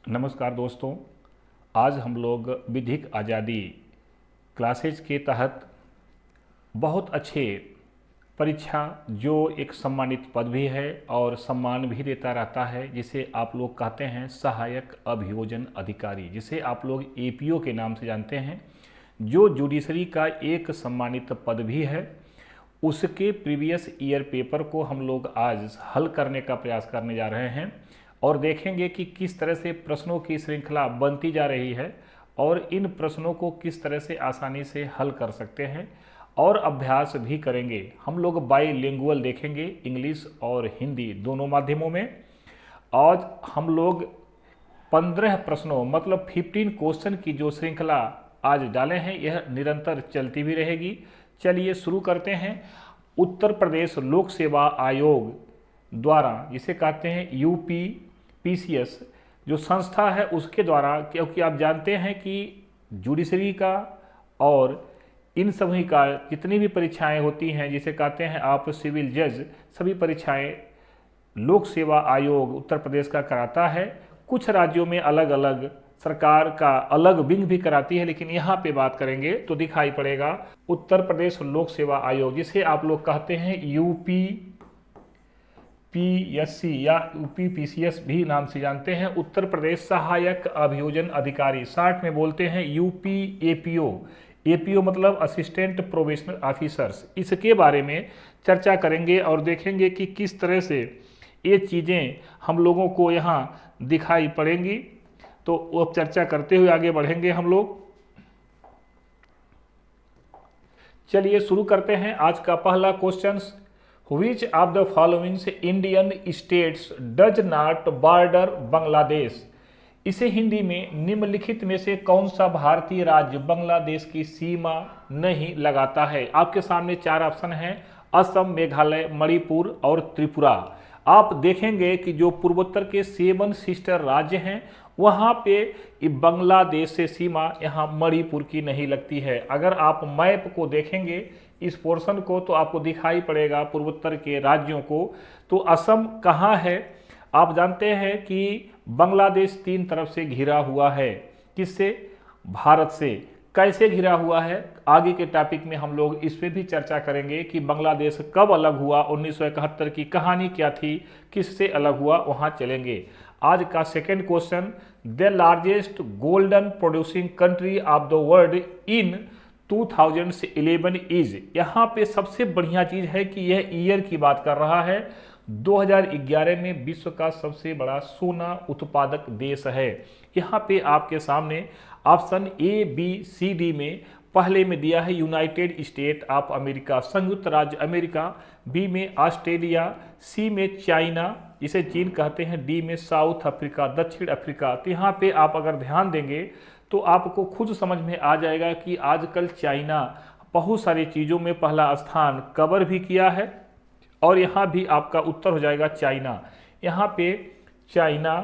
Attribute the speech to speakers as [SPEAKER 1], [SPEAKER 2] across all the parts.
[SPEAKER 1] नमस्कार दोस्तों। आज हम लोग विधिक आज़ादी क्लासेज के तहत बहुत अच्छे परीक्षा जो एक सम्मानित पद भी है और सम्मान भी देता रहता है, जिसे आप लोग कहते हैं सहायक अभियोजन अधिकारी, जिसे आप लोग एपीओ के नाम से जानते हैं, जो जुडिशरी का एक सम्मानित पद भी है। उसके प्रीवियस ईयर पेपर को हम लोग आज हल करने का प्रयास करने जा रहे हैं और देखेंगे कि किस तरह से प्रश्नों की श्रृंखला बनती जा रही है और इन प्रश्नों को किस तरह से आसानी से हल कर सकते हैं, और अभ्यास भी करेंगे। हम लोग बाईलिंगुअल देखेंगे, इंग्लिश और हिंदी दोनों माध्यमों में। आज हम लोग 15 प्रश्नों मतलब 15 क्वेश्चन की जो श्रृंखला आज डाले हैं, यह निरंतर चलती भी रहेगी। चलिए शुरू करते हैं। उत्तर प्रदेश लोक सेवा आयोग द्वारा, जिसे कहते हैं यूपी पीसीएस, जो संस्था है उसके द्वारा, क्योंकि आप जानते हैं कि जुडिशरी का और इन सभी का जितनी भी परीक्षाएं होती हैं, जिसे कहते हैं आप सिविल जज, सभी परीक्षाएं लोक सेवा आयोग उत्तर प्रदेश का कराता है। कुछ राज्यों में अलग अलग सरकार का अलग विंग भी कराती है, लेकिन यहाँ पे बात करेंगे तो दिखाई पड़ेगा उत्तर प्रदेश लोक सेवा आयोग, जिसे आप लोग कहते हैं यूपी पीएससी या यूपी पीसीएस भी नाम से जानते हैं, उत्तर प्रदेश सहायक अभियोजन अधिकारी, शार्ट में बोलते हैं यूपी एपीओ। एपीओ मतलब असिस्टेंट प्रोबेशनल ऑफिसर्स। इसके बारे में चर्चा करेंगे और देखेंगे कि किस तरह से ये चीज़ें हम लोगों को यहाँ दिखाई पड़ेंगी। तो वो चर्चा करते हुए आगे बढ़ेंगे हम लोग। चलिए शुरू करते हैं। आज का पहला question, which of the followings Indian states does not border Bangladesh. इसे हिंदी में निम्नलिखित में से कौन सा भारतीय राज्य बांग्लादेश की सीमा नहीं लगाता है। आपके सामने 4 ऑप्शन हैं, असम, मेघालय, मणिपुर और त्रिपुरा। आप देखेंगे कि जो पूर्वोत्तर के 7 सिस्टर राज्य हैं, वहाँ पे बांग्लादेश से सीमा यहाँ मणिपुर की नहीं लगती है। अगर आप मैप को देखेंगे इस पोर्शन को, तो आपको दिखाई पड़ेगा पूर्वोत्तर के राज्यों को। तो असम कहाँ है? आप जानते हैं कि बांग्लादेश 3 तरफ से घिरा हुआ है। किससे? भारत से। कैसे घिरा हुआ है, आगे के टॉपिक में हम लोग इस पे भी चर्चा करेंगे कि बांग्लादेश कब अलग हुआ, 1971 की कहानी क्या थी, किससे अलग हुआ, वहाँ चलेंगे। आज का second question, the largest golden producing country of the world in 2011 is. यहाँ पे सबसे बढ़िया चीज़ है कि यह ईयर की बात कर रहा है। 2011 में विश्व का सबसे बड़ा सोना उत्पादक देश है। यहाँ पे आपके सामने option A B C D में पहले में दिया है यूनाइटेड स्टेट ऑफ अमेरिका, संयुक्त राज्य अमेरिका, बी में ऑस्ट्रेलिया, सी में चाइना, इसे चीन कहते हैं, डी में साउथ अफ्रीका, दक्षिण अफ्रीका। तो यहाँ पे आप अगर ध्यान देंगे तो आपको खुद समझ में आ जाएगा कि आजकल चाइना बहुत सारी चीज़ों में पहला स्थान कवर भी किया है, और यहाँ भी आपका उत्तर हो जाएगा चाइना। यहाँ पे चाइना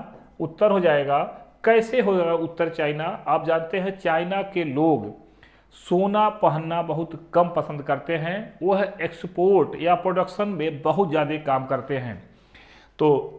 [SPEAKER 1] उत्तर हो जाएगा। कैसे हो जाएगा उत्तर चाइना? आप जानते हैं चाइना के लोग सोना पहनना बहुत कम पसंद करते हैं, वह एक्सपोर्ट या प्रोडक्शन में बहुत ज़्यादा काम करते हैं। तो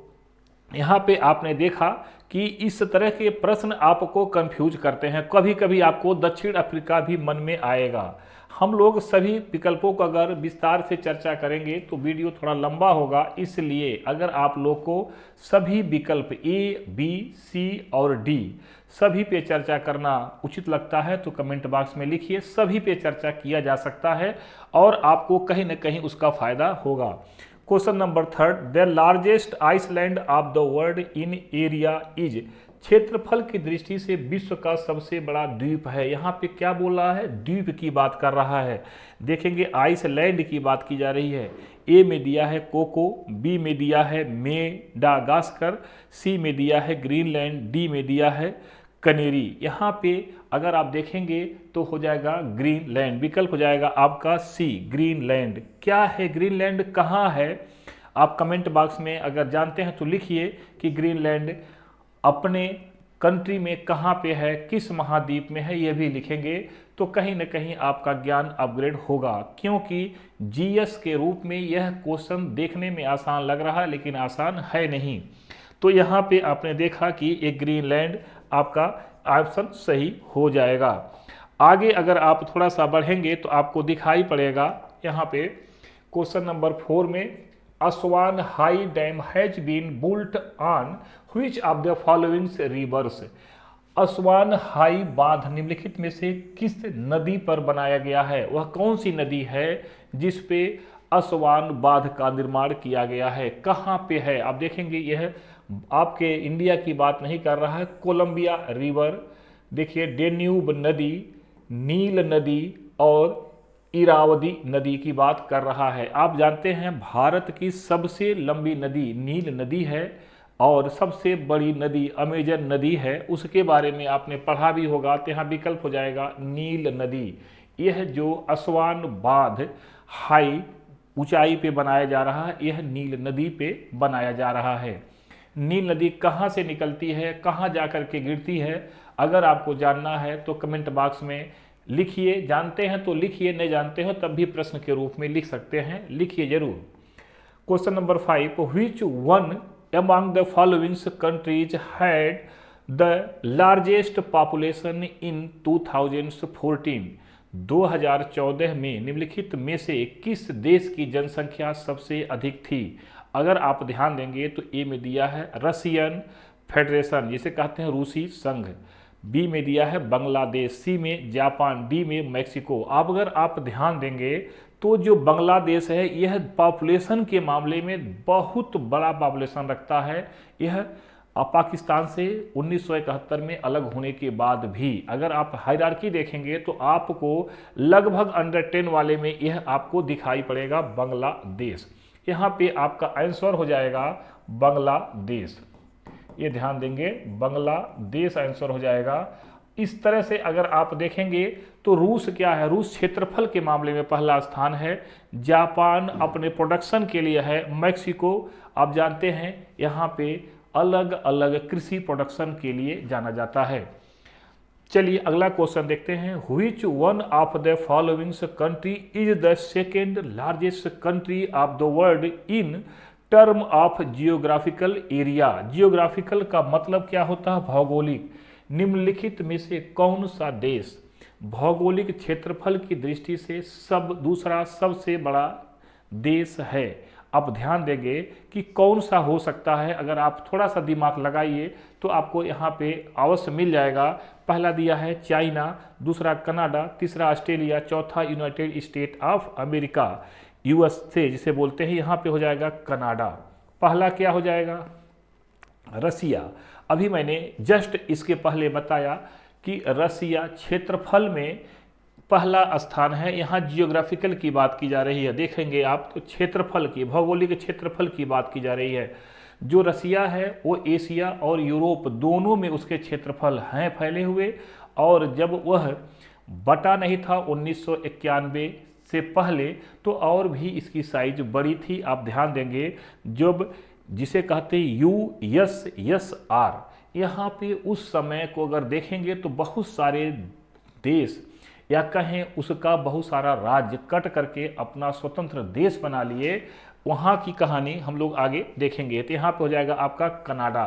[SPEAKER 1] यहाँ पे आपने देखा कि इस तरह के प्रश्न आपको कंफ्यूज करते हैं। कभी कभी आपको दक्षिण अफ्रीका भी मन में आएगा। हम लोग सभी विकल्पों को अगर विस्तार से चर्चा करेंगे तो वीडियो थोड़ा लंबा होगा, इसलिए अगर आप लोग को सभी विकल्प ए बी सी और डी सभी पे चर्चा करना उचित लगता है तो कमेंट बॉक्स में लिखिए। सभी पे चर्चा किया जा सकता है और आपको कहीं ना कहीं उसका फायदा होगा। Question number 3, the largest island of the world in area is. क्षेत्रफल की दृष्टि से विश्व का सबसे बड़ा द्वीप है। यहाँ पे क्या बोल रहा है? द्वीप की बात कर रहा है। देखेंगे आइसलैंड की बात की जा रही है। ए में दिया है कोको, बी में दिया है मेडागास्कर, सी में दिया है ग्रीनलैंड, डी में दिया है कनेरी। यहाँ पे अगर आप देखेंगे तो हो जाएगा ग्रीनलैंड, विकल्प हो जाएगा आपका सी ग्रीनलैंड। क्या है ग्रीनलैंड, कहाँ है? आप कमेंट बॉक्स में अगर जानते हैं तो लिखिए कि ग्रीनलैंड अपने कंट्री में कहाँ पे है, किस महाद्वीप में है, ये भी लिखेंगे तो कहीं ना कहीं आपका ज्ञान अपग्रेड होगा। क्योंकि जीएस के रूप में यह क्वेश्चन देखने में आसान लग रहा है लेकिन आसान है नहीं। तो यहाँ पे आपने देखा कि एक ग्रीनलैंड आपका ऑप्शन सही हो जाएगा। आगे अगर आप थोड़ा सा बढ़ेंगे तो आपको दिखाई पड़ेगा यहाँ पे क्वेश्चन नंबर 4 में, Aswan high dam has been built on which of the followings rivers. Aswan high बांध निम्नलिखित में से किस नदी पर बनाया गया है? वह कौन सी नदी है जिस पे असवान बांध का निर्माण किया गया है? कहाँ पे है? आप देखेंगे यह आपके इंडिया की बात नहीं कर रहा है। कोलंबिया रिवर, देखिए डेन्यूब नदी, नील नदी और इरावदी नदी की बात कर रहा है। आप जानते हैं भारत की सबसे लंबी नदी नील नदी है और सबसे बड़ी नदी अमेजन नदी है। उसके बारे में आपने पढ़ा भी होगा, तो यहाँ विकल्प हो जाएगा नील नदी। यह जो असवान बांध हाई ऊंचाई पे बनाया जा रहा है, यह नील नदी पे बनाया जा रहा है। नील नदी कहाँ से निकलती है, कहाँ जा कर के गिरती है, अगर आपको जानना है तो कमेंट बॉक्स में लिखिए। जानते हैं तो लिखिए, नहीं जानते हो तब भी प्रश्न के रूप में लिख सकते हैं, लिखिए जरूर। Question number 5, which one among the following countries had the largest population in 2014। 2014 में निम्नलिखित में से किस देश की जनसंख्या सबसे अधिक थी? अगर आप ध्यान देंगे तो ए में दिया है रशियन फेडरेशन, जिसे कहते हैं रूसी संघ, बी में दिया है बांग्लादेश, सी में जापान, डी में मैक्सिको। अब अगर आप ध्यान देंगे तो जो बांग्लादेश है यह पॉपुलेशन के मामले में बहुत बड़ा पॉपुलेशन रखता है। यह पाकिस्तान से 1971 में अलग होने के बाद भी अगर आप हायरार्की देखेंगे तो आपको लगभग अंडर 10 वाले में यह आपको दिखाई पड़ेगा बांग्लादेश। यहाँ पे आपका आंसर हो जाएगा बांग्लादेश, ये ध्यान देंगे, बांग्लादेश आंसर हो जाएगा। इस तरह से अगर आप देखेंगे तो रूस क्या है, रूस क्षेत्रफल के मामले में पहला स्थान है, जापान अपने प्रोडक्शन के लिए है, मैक्सिको आप जानते हैं यहाँ पे अलग अलग कृषि प्रोडक्शन के लिए जाना जाता है। चलिए अगला क्वेश्चन देखते हैं, which one of the following country is the second largest country of the world in term of geographical area. Geographical का मतलब क्या होता है? भौगोलिक। निम्नलिखित में से कौन सा देश भौगोलिक क्षेत्रफल की दृष्टि से दूसरा सबसे बड़ा देश है? आप ध्यान देंगे कि कौन सा हो सकता है, अगर आप थोड़ा सा दिमाग लगाइए तो आपको यहाँ पे अवश्य मिल जाएगा। पहला दिया है चाइना, दूसरा कनाडा, तीसरा ऑस्ट्रेलिया, चौथा United state of America, USA जिसे बोलते हैं, यहाँ पे हो जाएगा कनाडा। पहला क्या हो जाएगा? रसिया। अभी मैंने जस्ट इसके पहले बताया कि रसिया क्षेत्रफल में पहला स्थान है। यहाँ जियोग्राफिकल की बात की जा रही है, देखेंगे आप तो क्षेत्रफल की, भौगोलिक क्षेत्रफल की बात की जा रही है। जो रसिया है वो एशिया और यूरोप दोनों में उसके क्षेत्रफल हैं फैले हुए, और जब वह बटा नहीं था 1991 से पहले तो और भी इसकी साइज बड़ी थी। आप ध्यान देंगे जब जिसे कहते हैं USSR, यहाँ पे उस समय को अगर देखेंगे तो बहुत सारे देश या कहें उसका बहुत सारा राज्य कट करके अपना स्वतंत्र देश बना लिए। वहाँ की कहानी हम लोग आगे देखेंगे। तो यहाँ पे हो जाएगा आपका कनाडा।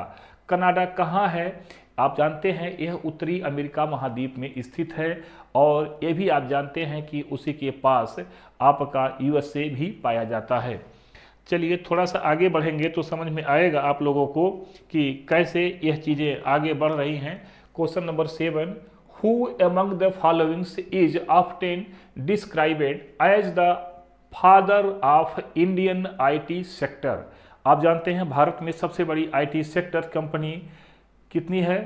[SPEAKER 1] कनाडा कहाँ है? आप जानते हैं यह उत्तरी अमेरिका महाद्वीप में स्थित है, और ये भी आप जानते हैं कि उसी के पास आपका USA भी पाया जाता है। चलिए थोड़ा सा आगे बढ़ेंगे तो समझ में आएगा आप लोगों को कि कैसे यह चीज़ें आगे बढ़ रही हैं। Question number 7, who among the followings is often described as the father of Indian IT sector. आप जानते हैं भारत में सबसे बड़ी IT सेक्टर कंपनी कितनी है?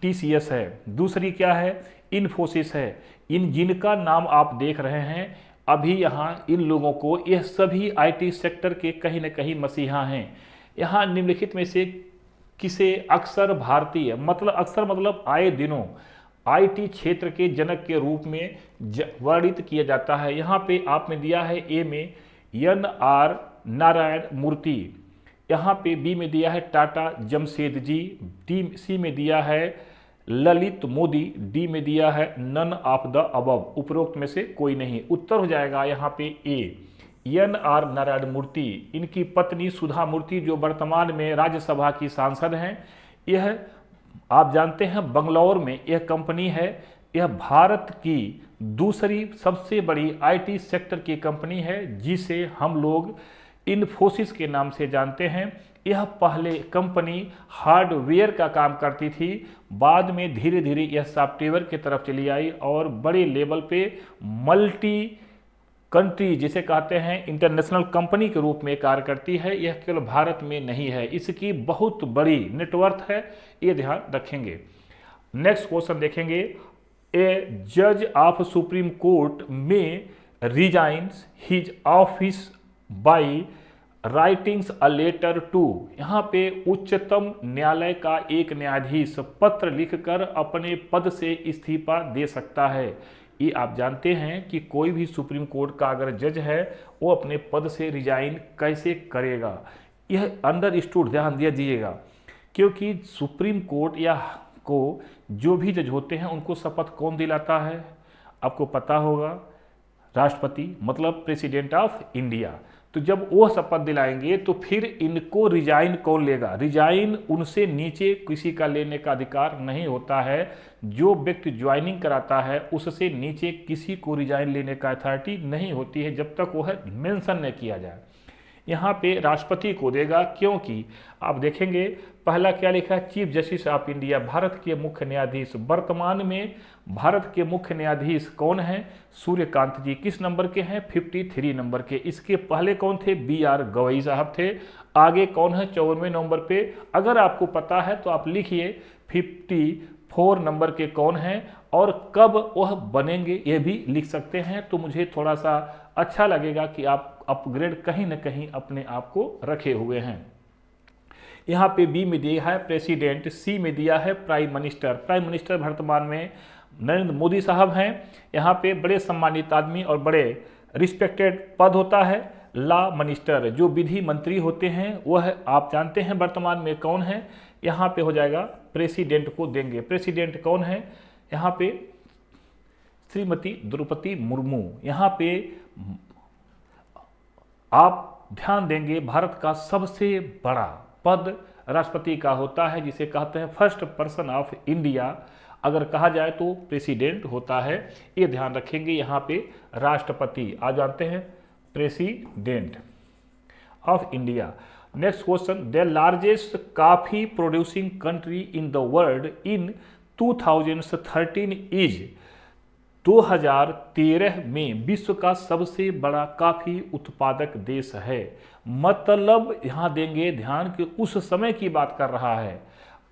[SPEAKER 1] TCS है। दूसरी क्या है? इन्फोसिस है। इन जिनका नाम आप देख रहे हैं अभी यहाँ, इन लोगों को, यह सभी IT सेक्टर के कहीं न कहीं मसीहा हैं। यहाँ निम्नलिखित में से किसे अक्सर भारतीय, मतलब अक्सर मतलब आए दिनों IT क्षेत्र के जनक के रूप में वर्णित किया जाता है। यहाँ पे आपने दिया है ए में NR नारायण मूर्ति, यहाँ पे बी में दिया है टाटा जमशेदजी, सी में दिया है ललित मोदी, डी में दिया है नन ऑफ द अबव, उपरोक्त में से कोई नहीं। उत्तर हो जाएगा यहाँ पे ए, एन आर नारायण मूर्ति, इनकी पत्नी सुधा मूर्ति जो वर्तमान में राज्यसभा की सांसद हैं। यह आप जानते हैं बंगलौर में यह कंपनी है। यह भारत की दूसरी सबसे बड़ी आईटी सेक्टर की कंपनी है जिसे हम लोग इन्फोसिस के नाम से जानते हैं। यह पहले कंपनी हार्डवेयर का काम करती थी, बाद में धीरे धीरे यह सॉफ्टवेयर की तरफ चली आई और बड़े लेवल पे मल्टी कंट्री जिसे कहते हैं इंटरनेशनल कंपनी के रूप में कार्य करती है। यह केवल भारत में नहीं है, इसकी बहुत बड़ी नेटवर्थ है, ये ध्यान रखेंगे। नेक्स्ट क्वेश्चन देखेंगे, ए जज ऑफ सुप्रीम कोर्ट में resigns his office by writings a letter to. यहाँ पे उच्चतम न्यायालय का एक न्यायाधीश पत्र लिखकर अपने पद से इस्तीफा दे सकता है। ये आप जानते हैं कि कोई भी सुप्रीम कोर्ट का अगर जज है वो अपने पद से रिजाइन कैसे करेगा, यह अंडरस्टूड, ध्यान दिया दीजिएगा। क्योंकि सुप्रीम कोर्ट या को जो भी जज होते हैं उनको शपथ कौन दिलाता है, आपको पता होगा, राष्ट्रपति मतलब प्रेसिडेंट ऑफ इंडिया। तो जब वो शपथ दिलाएंगे तो फिर इनको रिजाइन कौन लेगा? रिजाइन उनसे नीचे किसी का लेने का अधिकार नहीं होता है। जो व्यक्ति ज्वाइनिंग कराता है उससे नीचे किसी को रिजाइन लेने का अथॉरिटी नहीं होती है जब तक वह मेंशन न किया जाए। यहाँ पे राष्ट्रपति को देगा, क्योंकि आप देखेंगे पहला क्या लिखा है, chief justice of India, Bharat के मुख्य न्यायाधीश। वर्तमान में भारत के मुख्य न्यायाधीश कौन हैं? सूर्यकांत जी। किस नंबर के हैं? 53 नंबर के। इसके पहले कौन थे? BR गवई साहब थे। आगे कौन है 54वें नंबर पे? अगर आपको पता है तो आप लिखिए 54 नंबर के कौन हैं और कब वह बनेंगे ये भी लिख सकते हैं। तो मुझे थोड़ा सा अच्छा लगेगा कि आप अपग्रेड कहीं ना कहीं अपने आप को रखे हुए हैं। यहाँ पे बी में दिया है प्रेसिडेंट, सी में दिया है प्राइम मिनिस्टर। प्राइम मिनिस्टर वर्तमान में नरेंद्र मोदी साहब हैं। यहाँ पे बड़े सम्मानित आदमी और बड़े रिस्पेक्टेड पद होता है। लॉ मिनिस्टर जो विधि मंत्री होते हैं वह आप जानते हैं वर्तमान में कौन है? यहाँ पे हो जाएगा प्रेसिडेंट को देंगे। प्रेसिडेंट कौन है? यहाँ पे श्रीमती द्रौपदी मुर्मू। यहाँ पे आप ध्यान देंगे भारत का सबसे बड़ा पद राष्ट्रपति का होता है जिसे कहते हैं फर्स्ट पर्सन ऑफ इंडिया। अगर कहा जाए तो प्रेसिडेंट होता है, ये ध्यान रखेंगे। यहाँ पे राष्ट्रपति आप जानते हैं president of India. Next question, the largest coffee producing country in the world in 2013 is. 2013 में विश्व का सबसे बड़ा कॉफी उत्पादक देश है। मतलब यहाँ देंगे ध्यान कि उस समय की बात कर रहा है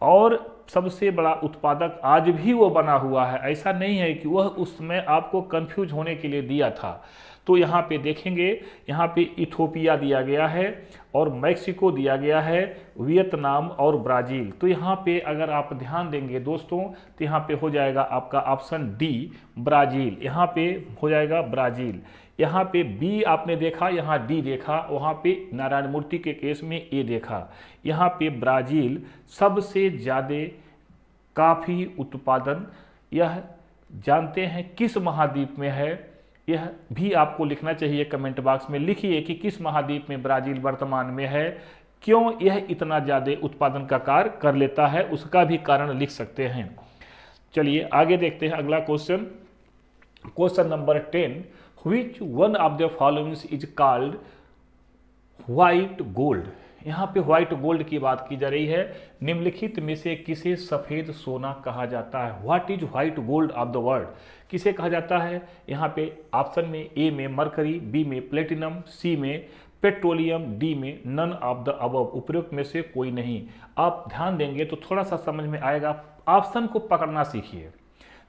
[SPEAKER 1] और सबसे बड़ा उत्पादक आज भी वो बना हुआ है। ऐसा नहीं है कि वह उस समय आपको कंफ्यूज होने के लिए दिया था। तो यहाँ पे देखेंगे, यहाँ पे इथोपिया दिया गया है और मैक्सिको दिया गया है, वियतनाम और ब्राज़ील। तो यहाँ पे अगर आप ध्यान देंगे दोस्तों तो यहाँ पे हो जाएगा आपका ऑप्शन डी ब्राज़ील। यहाँ पे हो जाएगा ब्राज़ील। यहाँ पे बी आपने देखा, यहाँ डी देखा, वहाँ पे नारायण मूर्ति के केस में ए देखा। यहाँ पे ब्राज़ील सबसे ज़्यादा कॉफ़ी उत्पादन यह जानते हैं किस महाद्वीप में है? यह भी आपको लिखना चाहिए कमेंट बॉक्स में। लिखिए कि किस महाद्वीप में ब्राज़ील वर्तमान में है, क्यों यह इतना ज़्यादा उत्पादन का कार्य कर लेता है, उसका भी कारण लिख सकते हैं। चलिए आगे देखते हैं अगला question. Question number 10, which one of the followings is called white gold. यहाँ पे व्हाइट गोल्ड की बात की जा रही है। निम्नलिखित में से किसे सफ़ेद सोना कहा जाता है? What is white gold of the world, किसे कहा जाता है? यहाँ पे ऑप्शन में ए में मरकरी, बी में प्लेटिनम, सी में पेट्रोलियम, डी में नन ऑफ द अबव, उपयुक्त में से कोई नहीं। आप ध्यान देंगे तो थोड़ा सा समझ में आएगा। ऑप्शन को पकड़ना सीखिए,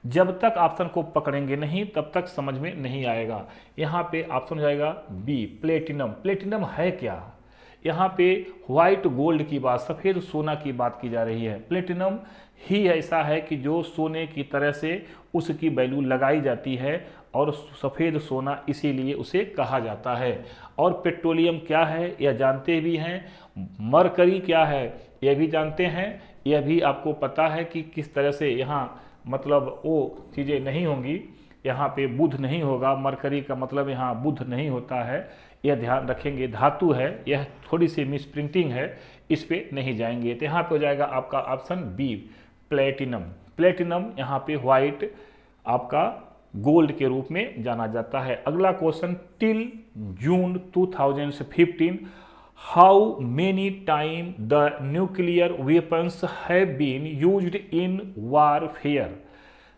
[SPEAKER 1] जब तक ऑप्शन को पकड़ेंगे नहीं तब तक समझ में नहीं आएगा। यहाँ पे ऑप्शन हो जाएगा बी प्लेटिनम। प्लेटिनम है क्या? यहाँ पे व्हाइट गोल्ड की बात, सफ़ेद सोना की बात की जा रही है। प्लेटिनम ही ऐसा है कि जो सोने की तरह से उसकी वैल्यू लगाई जाती है और सफ़ेद सोना इसीलिए उसे कहा जाता है। और पेट्रोलियम क्या है यह जानते भी हैं। मरकरी क्या है यह भी जानते हैं। यह भी आपको पता है कि किस तरह से यहाँ मतलब वो चीज़ें नहीं होंगी। यहाँ पे बुध नहीं होगा, मरकरी का मतलब यहाँ बुध नहीं होता है। यह ध्यान रखेंगे, धातु है, यह थोड़ी सी मिस प्रिंटिंग है, इस पे नहीं जाएंगे। तो यहाँ पे हो जाएगा आपका ऑप्शन बी प्लेटिनम। प्लेटिनम यहाँ पे व्हाइट आपका गोल्ड के रूप में जाना जाता है। अगला question, till June 2015 how many time the nuclear weapons have been used in warfare.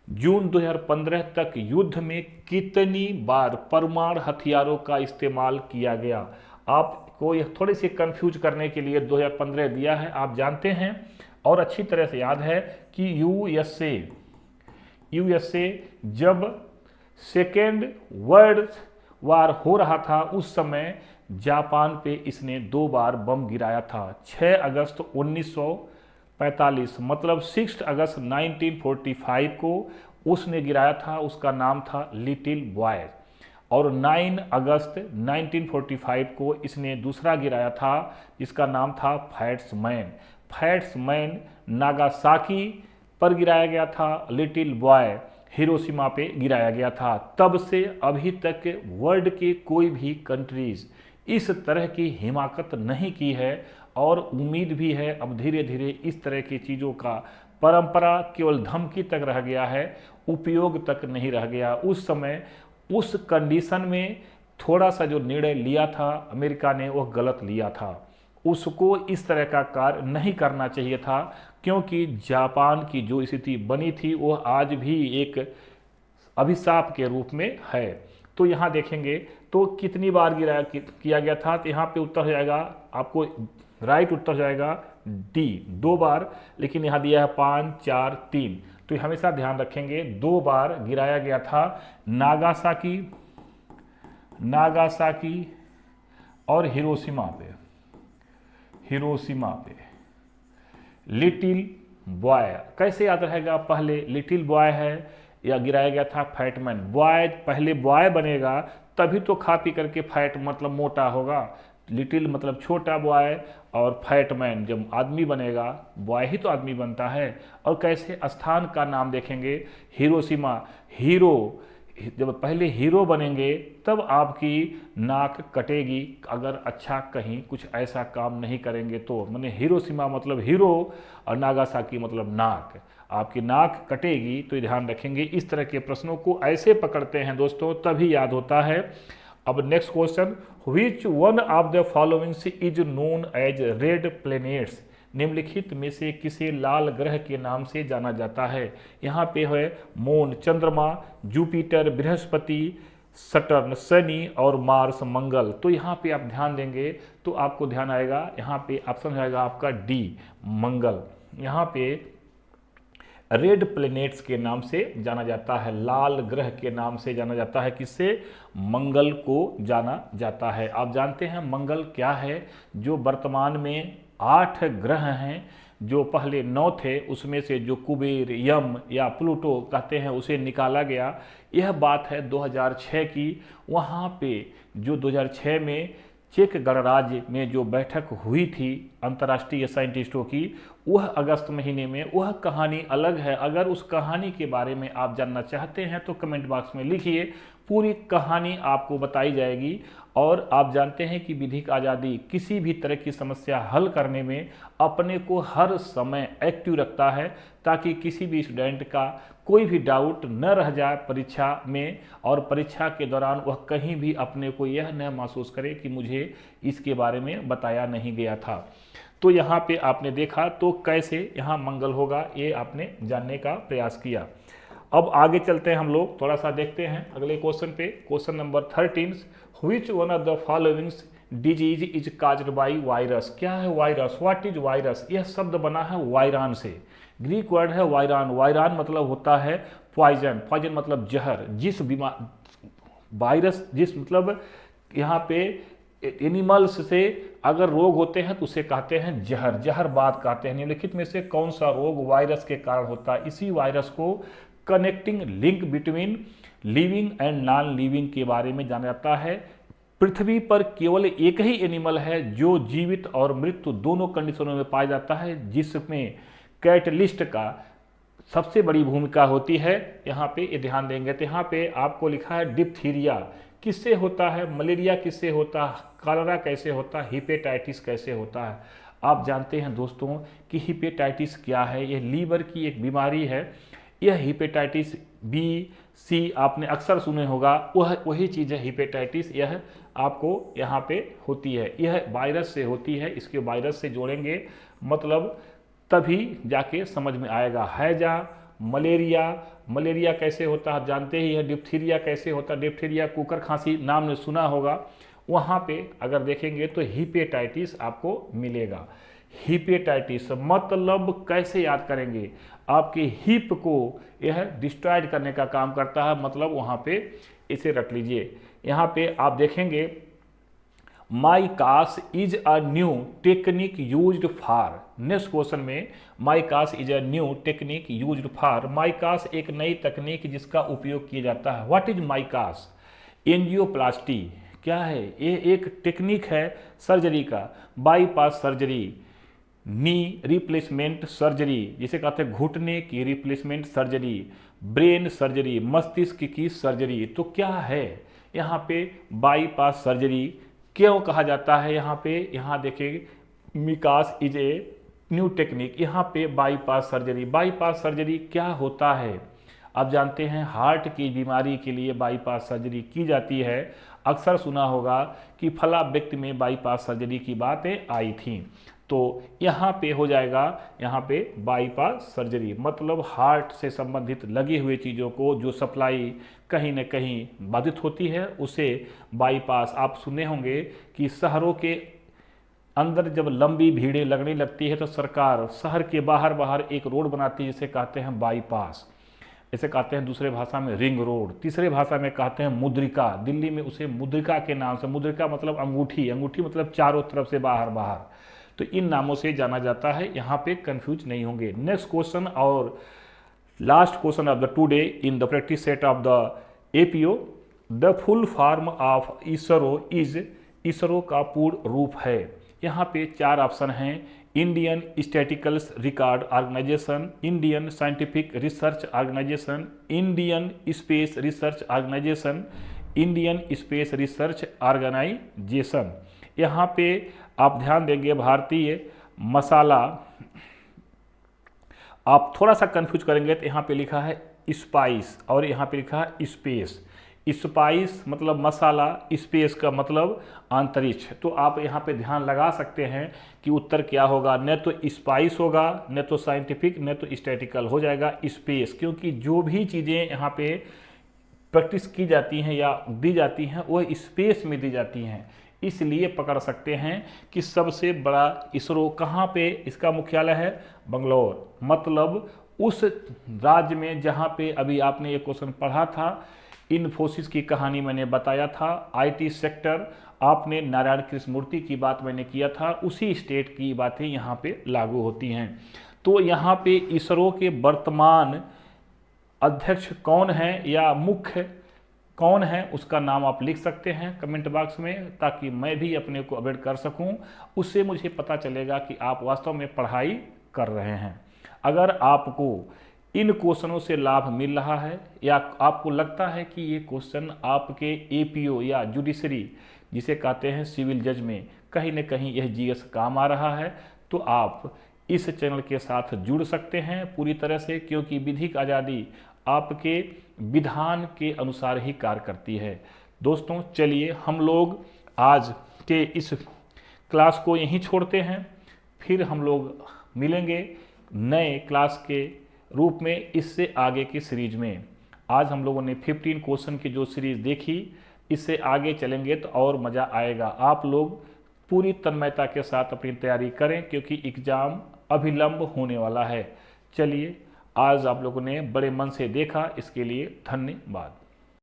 [SPEAKER 1] जून 2015 तक युद्ध में कितनी बार परमाणु हथियारों का इस्तेमाल किया गया। आपको यह थोड़ी सी कंफ्यूज करने के लिए 2015 दिया है, आप जानते हैं और अच्छी तरह से याद है कि यूएसए जब सेकेंड वर्ल्ड वार हो रहा था उस समय जापान पे इसने 2 बार बम गिराया था। 6 अगस्त 1945 मतलब 6 अगस्त 1945 को उसने गिराया था, उसका नाम था लिटिल बॉय। और 9 अगस्त 1945 को इसने दूसरा गिराया था जिसका नाम था फैट्समैन। फैट्समैन नागासाकी पर गिराया गया था, लिटिल बॉय हिरोशिमा पे गिराया गया था। तब से अभी तक वर्ल्ड के कोई भी कंट्रीज इस तरह की हिमाकत नहीं की है और उम्मीद भी है अब धीरे धीरे इस तरह की चीज़ों का परंपरा केवल धमकी तक रह गया है, उपयोग तक नहीं रह गया। उस समय उस कंडीशन में थोड़ा सा जो निर्णय लिया था अमेरिका ने वह गलत लिया था, उसको इस तरह का कार्य नहीं करना चाहिए था, क्योंकि जापान की जो स्थिति बनी थी वह आज भी एक अभिशाप के रूप में है। तो यहाँ देखेंगे तो कितनी बार किया गया था, तो यहाँ पे उत्तर हो जाएगा आपको, राइट उत्तर हो जाएगा डी 2 बार, लेकिन यहाँ दिया है 5, 4, 3। तो हमेशा ध्यान रखेंगे 2 बार गिराया गया था नागासाकी और हिरोशिमा पे। लिटिल बॉय कैसे याद रहेगा, पहले लिटिल बॉय है या गिराया गया था फैटमैन। बॉय पहले बॉय बनेगा तभी तो खा पी करके फैट मतलब मोटा होगा, लिटिल मतलब छोटा बॉय और फैटमैन जब आदमी बनेगा, बॉय ही तो आदमी बनता है। और कैसे स्थान का नाम देखेंगे, हिरोशिमा, हीरो जब पहले हीरो बनेंगे तब आपकी नाक कटेगी अगर अच्छा कहीं कुछ ऐसा काम नहीं करेंगे तो। माने हिरोशिमा मतलब हीरो और नागासाकी मतलब नाक, आपकी नाक कटेगी। तो ध्यान रखेंगे, इस तरह के प्रश्नों को ऐसे पकड़ते हैं दोस्तों तभी याद होता है। अब next question, which one of the followings is known as red planets. निम्नलिखित में से किसे लाल ग्रह के नाम से जाना जाता है। यहाँ पे है मून चंद्रमा, जुपिटर बृहस्पति, सटर्न शनि और मार्स मंगल। तो यहाँ पे आप ध्यान देंगे तो आपको ध्यान आएगा, यहाँ पे ऑप्शन आएगा आपका डी मंगल। यहाँ पे रेड प्लैनेट्स के नाम से जाना जाता है, लाल ग्रह के नाम से जाना जाता है, किससे, मंगल को जाना जाता है। आप जानते हैं मंगल क्या है, जो वर्तमान में 8 ग्रह हैं, जो पहले 9 थे उसमें से जो कुबेर, यम या प्लूटो कहते हैं उसे निकाला गया। यह बात है 2006 की। वहाँ पे जो 2006 में चेक गणराज्य में जो बैठक हुई थी अंतर्राष्ट्रीय साइंटिस्टों की, वह अगस्त महीने में, वह कहानी अलग है। अगर उस कहानी के बारे में आप जानना चाहते हैं तो कमेंट बॉक्स में लिखिए, पूरी कहानी आपको बताई जाएगी। और आप जानते हैं कि विधिक आज़ादी किसी भी तरह की समस्या हल करने में अपने को हर समय एक्टिव रखता है, ताकि किसी भी स्टूडेंट का कोई भी डाउट न रह जाए परीक्षा में, और परीक्षा के दौरान वह कहीं भी अपने को यह न महसूस करे कि मुझे इसके बारे में बताया नहीं गया था। तो यहाँ पे आपने देखा तो कैसे यहाँ मंगल होगा, ये आपने जानने का प्रयास किया। अब आगे चलते हैं हम लोग, थोड़ा सा देखते हैं अगले क्वेश्चन पे। Question number 13, which one of the followings disease is caused by virus. क्या है वायरस, व्हाट इज वायरस। यह शब्द बना है वायरान से, ग्रीक वर्ड है वायरान। वायरान मतलब होता है पॉइजन, पॉइजन मतलब जहर। जिस बीमार वायरस, जिस मतलब यहाँ पे एनिमल्स से अगर रोग होते हैं तो उसे कहते हैं जहर, जहरबाद कहते हैं। निम्नलिखित में से कौन सा रोग वायरस के कारण होता है। इसी वायरस को connecting link between living and non living के बारे में जाना जाता है। पृथ्वी पर केवल एक ही एनिमल है जो जीवित और मृत्यु दोनों कंडीशनों में पाया जाता है, जिसमें कैटलिस्ट का सबसे बड़ी भूमिका होती है। यहाँ पे ये ध्यान देंगे तो यहाँ पे आपको लिखा है डिप्थीरिया, किससे होता है, मलेरिया किससे होता है, कॉलरा कैसे होता है, हिपेटाइटिस कैसे होता है। आप जानते हैं दोस्तों कि हिपेटाइटिस क्या है। यह लीवर की एक बीमारी है। यह हिपेटाइटिस बी, सी आपने अक्सर सुने होगा, वही चीज़ है हिपेटाइटिस। यह आपको यहाँ पे होती है, यह वायरस से होती है। इसके वायरस से जोड़ेंगे मतलब तभी जाके समझ में आएगा। हैजा, मलेरिया कैसे होता है जानते ही है। डिप्थीरिया कैसे होता है, डिप्थीरिया कुकर खांसी नाम ने सुना होगा। वहाँ पे अगर देखेंगे तो हिपेटाइटिस आपको मिलेगा। हिपेटाइटिस मतलब कैसे याद करेंगे, आपके हिप को यह डिस्ट्रॉयड करने का काम करता है, मतलब वहाँ पे इसे रख लीजिए। यहाँ पे आप देखेंगे micas is a new technique used for, next question में micas is a new technique used for, micas एक नई तकनीक जिसका उपयोग किया जाता है। What is माइकास? एंजियोप्लास्टी क्या है? ये एक टेक्निक है सर्जरी का, bypass surgery, knee replacement surgery जिसे कहते हैं घुटने की रिप्लेसमेंट सर्जरी, ब्रेन सर्जरी मस्तिष्क की सर्जरी। तो क्या है यहाँ पे बाईपास सर्जरी क्यों कहा जाता है? यहाँ देखिए मिकास इज ए न्यू टेक्निक, यहाँ पे बाईपास सर्जरी क्या होता है? आप जानते हैं हार्ट की बीमारी के लिए बाईपास सर्जरी की जाती है। अक्सर सुना होगा कि फला व्यक्ति में बाईपास सर्जरी की बातें आई थी। तो यहाँ पे हो जाएगा, यहाँ पे बाईपास सर्जरी मतलब हार्ट से संबंधित लगी हुई चीज़ों को जो सप्लाई कहीं न कहीं बाधित होती है उसे बाईपास। आप सुने होंगे कि शहरों के अंदर जब लंबी भीड़ें लगने लगती है तो सरकार शहर के बाहर एक रोड बनाती है जिसे कहते हैं बाईपास। इसे कहते हैं दूसरे भाषा में रिंग रोड, तीसरे भाषा में कहते हैं मुद्रिका। दिल्ली में उसे मुद्रिका के नाम से, मुद्रिका मतलब अंगूठी मतलब चारों तरफ से बाहर, तो इन नामों से जाना जाता है। यहाँ पे कंफ्यूज नहीं होंगे। नेक्स्ट क्वेश्चन और last question of the today in the practice set of the APO, the full form of ISRO is, ISRO का पूर्ण रूप है। यहाँ पे 4 ऑप्शन हैं, Indian statistical record organisation, Indian scientific research organisation, Indian space research organisation, Indian space research organisation. यहाँ पे आप ध्यान देंगे भारतीय मसाला, आप थोड़ा सा कंफ्यूज करेंगे तो यहाँ पे लिखा है स्पाइस और यहाँ पे लिखा है स्पेस। स्पाइस मतलब मसाला, स्पेस का मतलब अंतरिक्ष। तो आप यहाँ पे ध्यान लगा सकते हैं कि उत्तर क्या होगा, न तो स्पाइस होगा, न तो साइंटिफिक, न तो स्टैटिकल, हो जाएगा स्पेस। क्योंकि जो भी चीज़ें यहाँ पे प्रैक्टिस की जाती हैं या दी जाती हैं वह स्पेस में दी जाती हैं, इसलिए पकड़ सकते हैं कि सबसे बड़ा इसरो कहाँ पे इसका मुख्यालय है, बंगलौर। मतलब उस राज्य में जहाँ पे अभी आपने ये क्वेश्चन पढ़ा था, इन्फोसिस की कहानी मैंने बताया था, आईटी सेक्टर आपने नारायण कृष्णमूर्ति की बात मैंने किया था, उसी स्टेट की बातें यहाँ पे लागू होती हैं। तो यहाँ पे इसरो के वर्तमान अध्यक्ष कौन है या मुख्य कौन है उसका नाम आप लिख सकते हैं कमेंट बॉक्स में, ताकि मैं भी अपने को अपडेट कर सकूं। उससे मुझे पता चलेगा कि आप वास्तव में पढ़ाई कर रहे हैं। अगर आपको इन क्वेश्चनों से लाभ मिल रहा है या आपको लगता है कि ये क्वेश्चन आपके एपीओ या जुडिशरी जिसे कहते हैं सिविल जज में कहीं न कहीं यह जीएस काम आ रहा है, तो आप इस चैनल के साथ जुड़ सकते हैं पूरी तरह से, क्योंकि विधिक आज़ादी आपके विधान के अनुसार ही कार्य करती है। दोस्तों चलिए हम लोग आज के इस क्लास को यहीं छोड़ते हैं, फिर हम लोग मिलेंगे नए क्लास के रूप में इससे आगे की सीरीज में। आज हम लोगों ने 15 क्वेश्चन की जो सीरीज देखी, इससे आगे चलेंगे तो और मज़ा आएगा। आप लोग पूरी तन्मयता के साथ अपनी तैयारी करें क्योंकि एग्ज़ाम अभिलंब होने वाला है। चलिए आज आप लोगों ने बड़े मन से देखा, इसके लिए धन्यवाद।